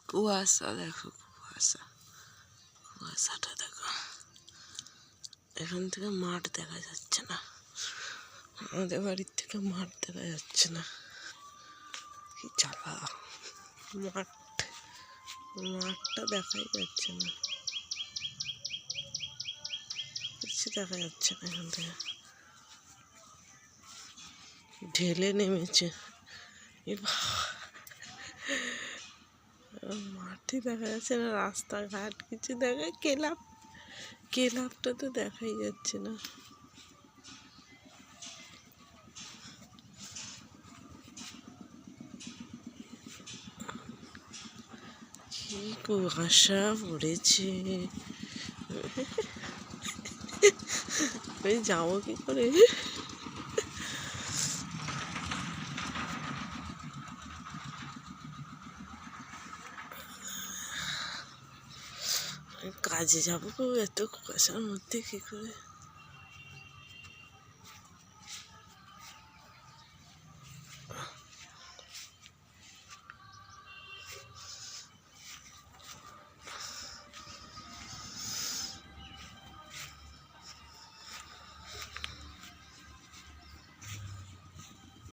কুয়াশা দেখো, কুয়াশা, কুয়াশাটা দেখো। এখান থেকে মাঠ দেখা যাচ্ছে না, আমাদের বাড়ির থেকে মাঠ দেখা যাচ্ছে না। কি জ্বালা, মাঠটা দেখাই যাচ্ছে না, কিছু দেখা যাচ্ছে না। এখান থেকে ঢেলে নেমেছে, মাঠে দেখা যাচ্ছে না, রাস্তাঘাট কিছু দেখা, ক্লাবটা তো দেখাই যাচ্ছে না। কি কুয়াশা পড়েছে, আমি যাবো কি করে? কাজে যাবো, এত কুয়াশার মধ্যে কি করে?